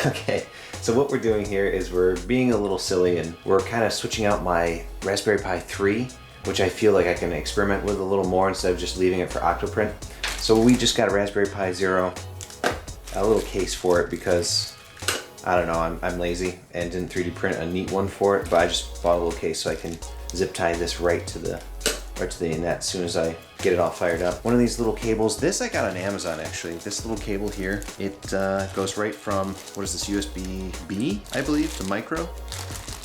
Okay, so what we're doing here is we're being a little silly and we're kind of switching out my Raspberry Pi 3, which I feel like I can experiment with a little more instead of just leaving it for Octoprint. So we just got a Raspberry Pi Zero, a little case for it because, I don't know, I'm lazy and didn't 3D print a neat one for it, but I just bought a little case so I can zip tie this right to the net as soon as I get it all fired up. One of these little cables, this I got on Amazon actually. This little cable here, it goes right from, what is this, USB-B, I believe, to micro.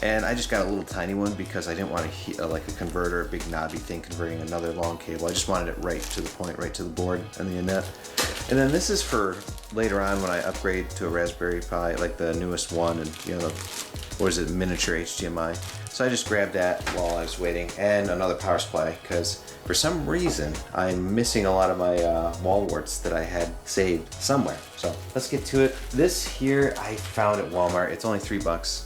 And I just got a little tiny one because I didn't want like a converter, a big knobby thing converting another long cable. I just wanted it right to the point, right to the board and the net. And then this is for later on when I upgrade to a Raspberry Pi, like the newest one, and you know, what is it, miniature HDMI. So I just grabbed that while I was waiting, and another power supply, because for some reason I'm missing a lot of my wall warts that I had saved somewhere. So let's get to it. This here I found at Walmart. It's only $3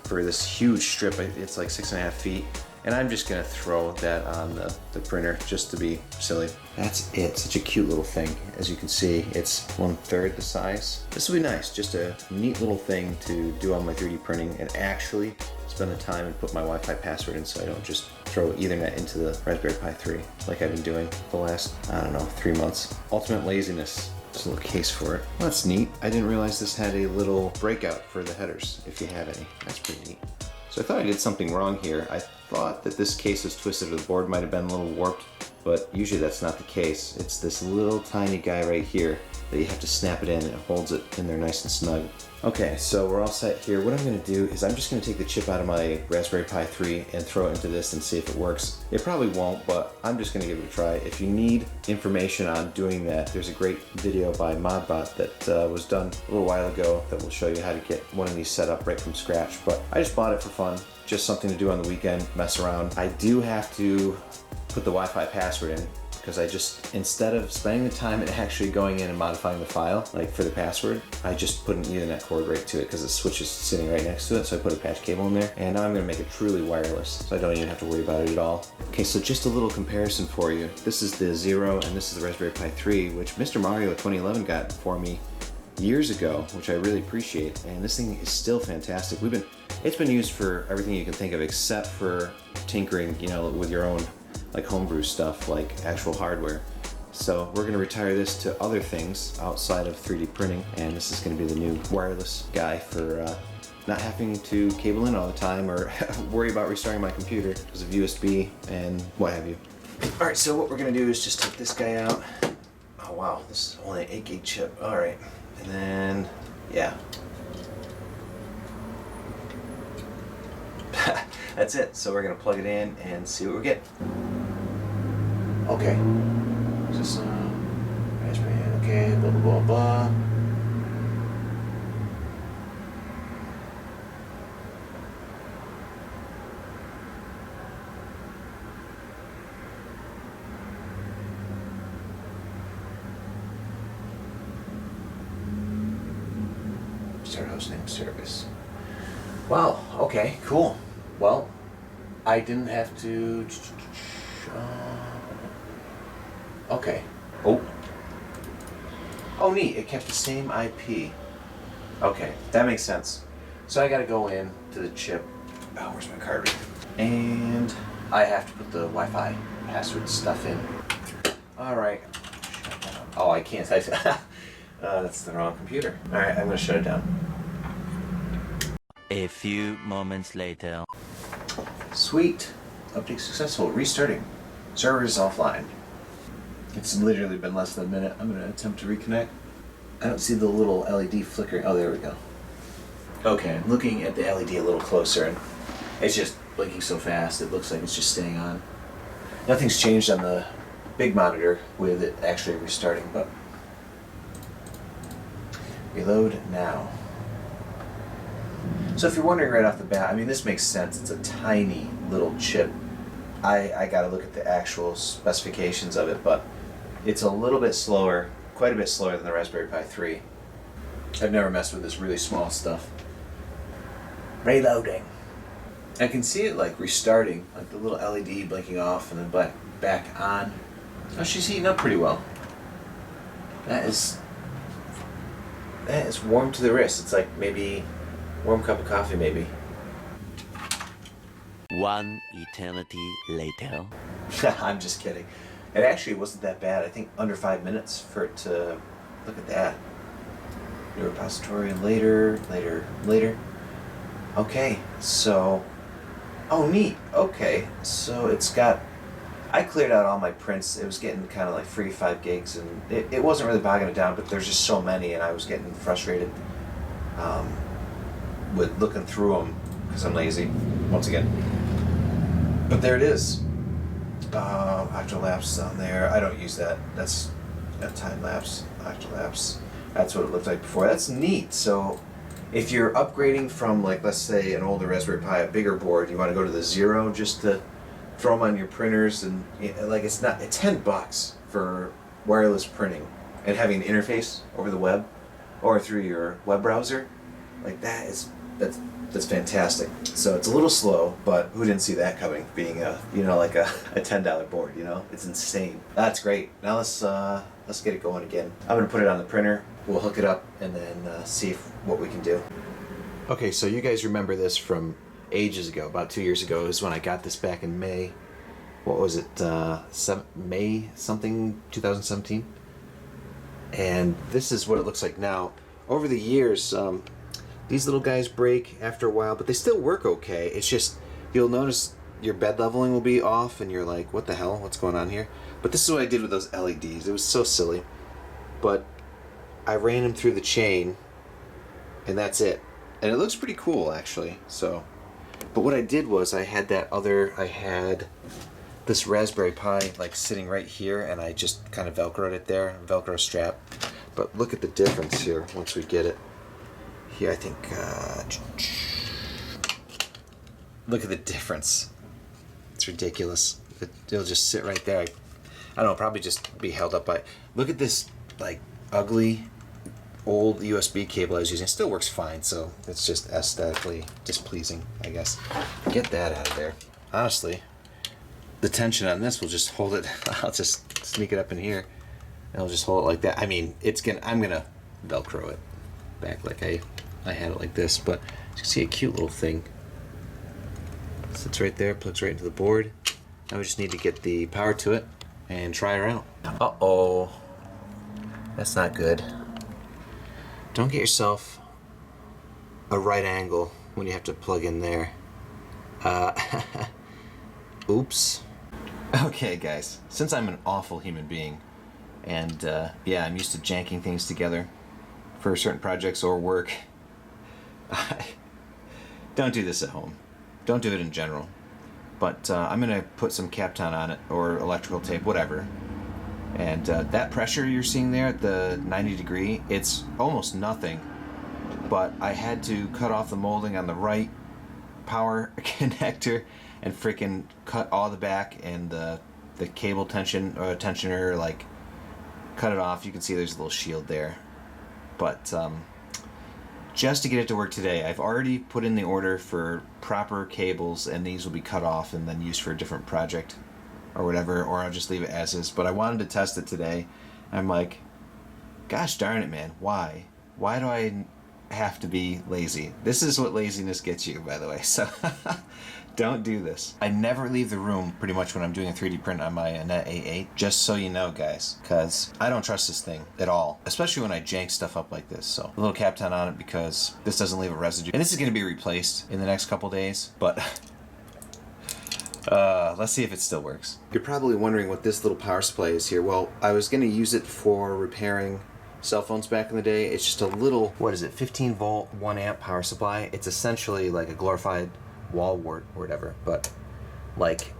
for this huge strip. It's like 6.5 feet. And I'm just gonna throw that on the printer just to be silly. That's it, such a cute little thing. As you can see, it's 1/3 the size. This will be nice, just a neat little thing to do on my 3D printing and actually spend the time and put my Wi-Fi password in so I don't just throw Ethernet into the Raspberry Pi 3 like I've been doing the last, I don't know, 3 months. Ultimate laziness. Just a little case for it. Well, that's neat. I didn't realize this had a little breakout for the headers, if you have any. That's pretty neat. So I thought I did something wrong here. I thought that this case was twisted or the board might have been a little warped, but usually that's not the case. It's this little tiny guy right here that you have to snap it in and it holds it in there nice and snug. Okay, so we're all set here. What I'm gonna do is I'm just gonna take the chip out of my Raspberry Pi 3 and throw it into this and see if it works. It probably won't, but I'm just gonna give it a try. If you need information on doing that, there's a great video by Modbot that was done a little while ago that will show you how to get one of these set up right from scratch. But I just bought it for fun, just something to do on the weekend, mess around. I do have to put the Wi-Fi password in, because I just, instead of spending the time and actually going in and modifying the file, like for the password, I just put an Ethernet cord right to it because the switch is sitting right next to it, so I put a patch cable in there, and now I'm gonna make it truly wireless, so I don't even have to worry about it at all. Okay, so just a little comparison for you. This is the Zero, and this is the Raspberry Pi 3, which Mr. Mario 2011 got for me years ago, which I really appreciate, and this thing is still fantastic. It's been used for everything you can think of except for tinkering, you know, with your own like homebrew stuff, like actual hardware. So we're gonna retire this to other things outside of 3D printing, and this is gonna be the new wireless guy for not having to cable in all the time or worry about restarting my computer because of USB and what have you. All right, so what we're gonna do is just take this guy out. Oh wow, this is only an 8 gig chip. All right, and then, yeah. That's it. So we're gonna plug it in and see what we get. Okay. Just Raspberry, okay, blah blah blah blah. Start hostname service. Wow, okay, cool. Well, I didn't have to... okay. Oh, neat. It kept the same IP. Okay, that makes sense. So I gotta go in to the chip. Oh, where's my card reader? And I have to put the Wi-Fi password stuff in. Alright. Oh, I can't type it. That's the wrong computer. Alright, I'm gonna shut it down. A few moments later. Sweet. Update successful. Restarting. Server is offline. It's literally been less than a minute. I'm going to attempt to reconnect. I don't see the little LED flickering. Oh, there we go. Okay, I'm looking at the LED a little closer, and it's just blinking so fast it looks like it's just staying on. Nothing's changed on the big monitor with it actually restarting, but reload now. So if you're wondering right off the bat, I mean, this makes sense. It's a tiny little chip. I gotta look at the actual specifications of it, but it's a little bit slower, quite a bit slower than the Raspberry Pi 3. I've never messed with this really small stuff. Reloading. I can see it like restarting, like the little LED blinking off and then back on. Oh, she's heating up pretty well. That is it's warm to the wrist. It's like maybe warm cup of coffee, maybe. One eternity later. I'm just kidding. It actually wasn't that bad. I think under 5 minutes for it to, look at that. New repository later. Okay, so, oh neat. Okay, so it's got, I cleared out all my prints. It was getting kind of like 5 gigs, and it wasn't really bogging it down, but there's just so many, and I was getting frustrated with looking through them because I'm lazy, once again. But there it is. Octolapse on there. I don't use that. That's a time lapse. Octolapse. That's what it looked like before. That's neat. So if you're upgrading from, like, let's say an older Raspberry Pi, a bigger board, you want to go to the Zero just to throw them on your printers, and like it's $10 for wireless printing and having an interface over the web or through your web browser. Like that's fantastic. So it's a little slow, but who didn't see that coming? Being a a $10 board, it's insane. That's great. Now let's get it going again. I'm gonna put it on the printer. We'll hook it up and then see what we can do. Okay, so you guys remember this from ages ago, about 2 years ago. It was when I got this back in May. What was it? May something 2017. And this is what it looks like now. Over the years, these little guys break after a while, but they still work okay. It's just, you'll notice your bed leveling will be off, and you're like, what the hell? What's going on here? But this is what I did with those LEDs. It was so silly. But I ran them through the chain, and that's it. And it looks pretty cool, actually. So, but what I did was I had this Raspberry Pi like sitting right here, and I just kind of Velcroed it there, Velcro strap. But look at the difference here once we get it. Here, I think, look at the difference. It's ridiculous. It'll just sit right there. I don't know, probably just be held up by, look at this, like, ugly, old USB cable I was using. It still works fine, so it's just aesthetically displeasing, I guess. Get that out of there. Honestly, the tension on this will just hold it. I'll just sneak it up in here, and I'll just hold it like that. I mean, I'm gonna Velcro it back like I had it like this, but you can see a cute little thing. Sits right there, plugs right into the board. Now we just need to get the power to it and try her out. Uh-oh. That's not good. Don't get yourself a right angle when you have to plug in there. Oops. Okay, guys. Since I'm an awful human being, and I'm used to janking things together for certain projects or work, don't do this at home. Don't do it in general. But I'm going to put some Kapton on it, or electrical tape, whatever. And that pressure you're seeing there at the 90 degree, it's almost nothing. But I had to cut off the molding on the right power connector and freaking cut all the back and the cable tensioner, like, cut it off. You can see there's a little shield there. But just to get it to work today, I've already put in the order for proper cables, and these will be cut off and then used for a different project or whatever, or I'll just leave it as is. But I wanted to test it today. I'm like, gosh darn it, man, why? Why do I have to be lazy? This is what laziness gets you, by the way, so don't do this. I never leave the room pretty much when I'm doing a 3D print on my Net A8, just so you know, guys, because I don't trust this thing at all, especially when I jank stuff up like this. So a little Kapton on it because this doesn't leave a residue. And this is going to be replaced in the next couple days, but let's see if it still works. You're probably wondering what this little power supply is here. Well, I was going to use it for repairing cell phones back in the day. It's just a little, 15 volt, 1 amp power supply. It's essentially like a glorified wall wart or whatever, but like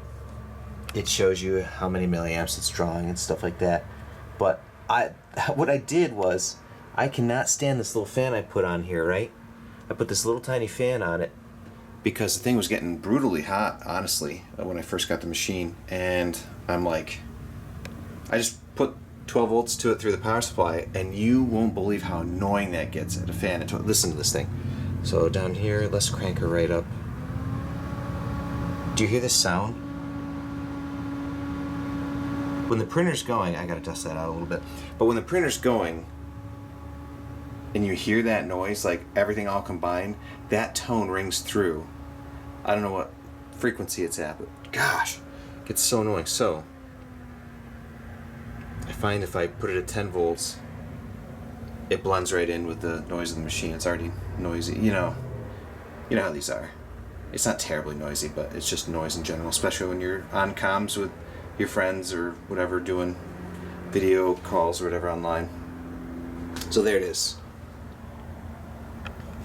it shows you how many milliamps it's drawing and stuff like that. But what I did was, I cannot stand this little fan I put on here, right? I put this little tiny fan on it because the thing was getting brutally hot, honestly, when I first got the machine. And I'm like, I just put 12 volts to it through the power supply, and you won't believe how annoying that gets at a fan. Listen to this thing. So down here, let's crank her right up. Do you hear this sound? When the printer's going, I gotta dust that out a little bit, but when the printer's going, and you hear that noise, like everything all combined, that tone rings through. I don't know what frequency it's at, but gosh, it gets so annoying. So I find if I put it at 10 volts, it blends right in with the noise of the machine. It's already noisy, you know how these are. It's not terribly noisy, but it's just noise in general, especially when you're on comms with your friends or whatever, doing video calls or whatever online. So there it is.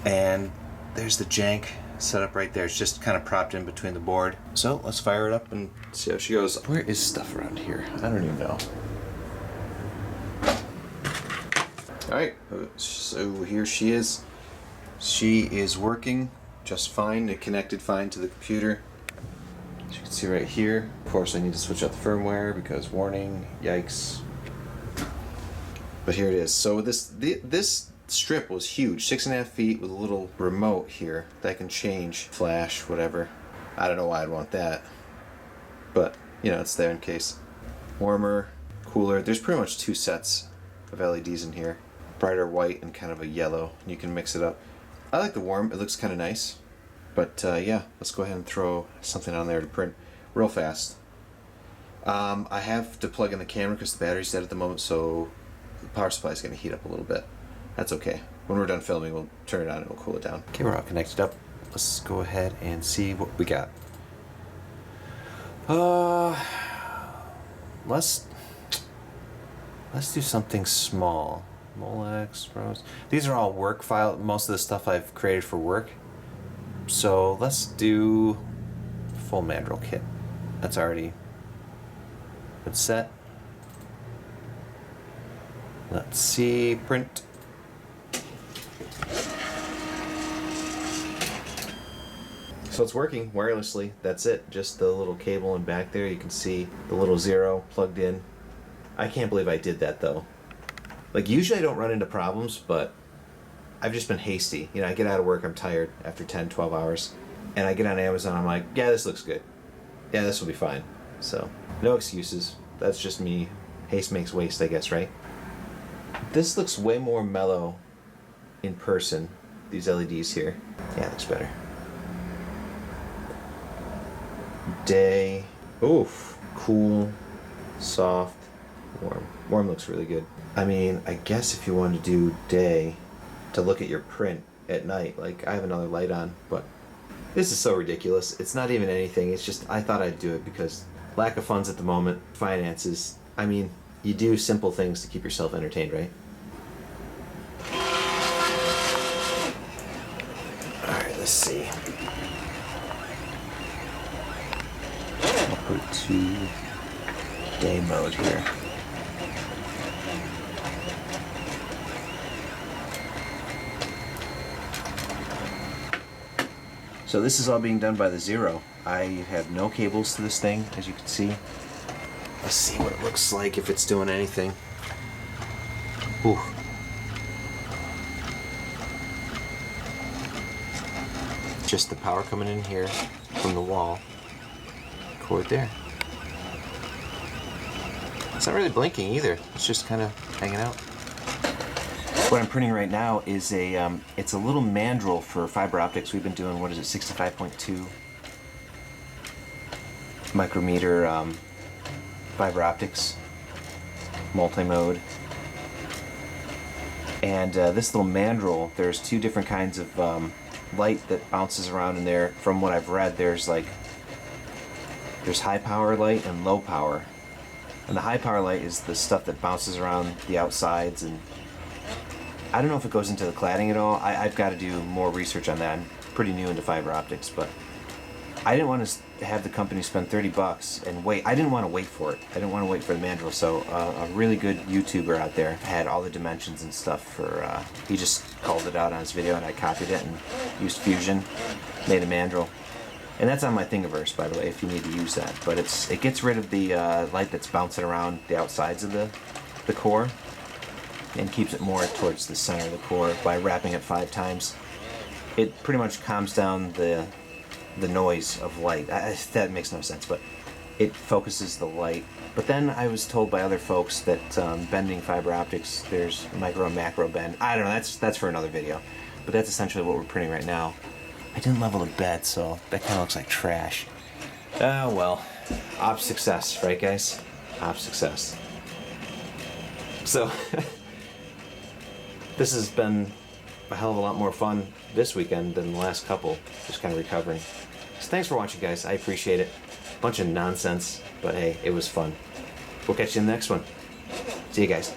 And there's the jank set up right there. It's just kind of propped in between the board. So let's fire it up and see how she goes. Where is stuff around here? I don't even know. Alright, so here she is. She is working just fine. It connected fine to the computer. As you can see right here. Of course I need to switch out the firmware because warning, yikes. But here it is. So this strip was huge, 6.5 feet with a little remote here that can change flash, whatever. I don't know why I'd want that, but it's there in case. Warmer, cooler. There's pretty much 2 sets of LEDs in here, brighter white and kind of a yellow. You can mix it up. I like the warm. It looks kind of nice. But yeah, let's go ahead and throw something on there to print real fast. I have to plug in the camera because the battery's dead at the moment, so the power supply is going to heat up a little bit. That's okay. When we're done filming, we'll turn it on and we'll cool it down. Okay, we're all connected up. Let's go ahead and see what we got. Let's do something small. Molex, Rose. These are all work file. Most of the stuff I've created for work. So let's do full Mandrel kit. That's already been set. Let's see, print. So it's working wirelessly. That's it. Just the little cable in back there. You can see the little 0 plugged in. I can't believe I did that though. Like usually I don't run into problems, but I've just been hasty. I get out of work, I'm tired after 10, 12 hours. And I get on Amazon, I'm like, yeah, this looks good. Yeah, this will be fine. So, no excuses. That's just me. Haste makes waste, I guess, right? This looks way more mellow in person, these LEDs here. Yeah, it looks better. Day. Oof. Cool. Soft. Warm. Warm looks really good. I mean, I guess if you wanted to do day to look at your print at night, like I have another light on, but this is so ridiculous. It's not even anything. It's just I thought I'd do it because lack of funds at the moment, finances. I mean, you do simple things to keep yourself entertained, right? Alright, let's see. I'll put it to day mode here. So this is all being done by the 0. I have no cables to this thing, as you can see. Let's see what it looks like if it's doing anything. Ooh. Just the power coming in here from the wall. Cord there. It's not really blinking either. It's just kind of hanging out. What I'm printing right now is it's a little mandrel for fiber optics. We've been doing, 65.2 micrometer fiber optics, multi-mode. And this little mandrel, there's 2 different kinds of light that bounces around in there. From what I've read, there's high power light and low power. And the high power light is the stuff that bounces around the outsides, and I don't know if it goes into the cladding at all. I've got to do more research on that. I'm pretty new into fiber optics, but I didn't want to have the company spend $30 and wait. I didn't want to wait for it. I didn't want to wait for the Mandrel. So a really good YouTuber out there had all the dimensions and stuff for. He just called it out on his video, and I copied it and used Fusion, made a Mandrel, and that's on my Thingiverse, by the way, if you need to use that. But it gets rid of the light that's bouncing around the outsides of the core, and keeps it more towards the center of the core by wrapping it 5 times. It pretty much calms down the noise of light. That makes no sense, but it focuses the light But then I was told by other folks that bending fiber optics, there's micro and macro bend. I don't know, that's for another video. But that's essentially what we're printing right now. I didn't level the bed, so that kind of looks like trash. Oh well, op success, right guys? Op success. So, this has been a hell of a lot more fun this weekend than the last couple, just kind of recovering. So thanks for watching, guys. I appreciate it. Bunch of nonsense, but hey, it was fun. We'll catch you in the next one. See you guys.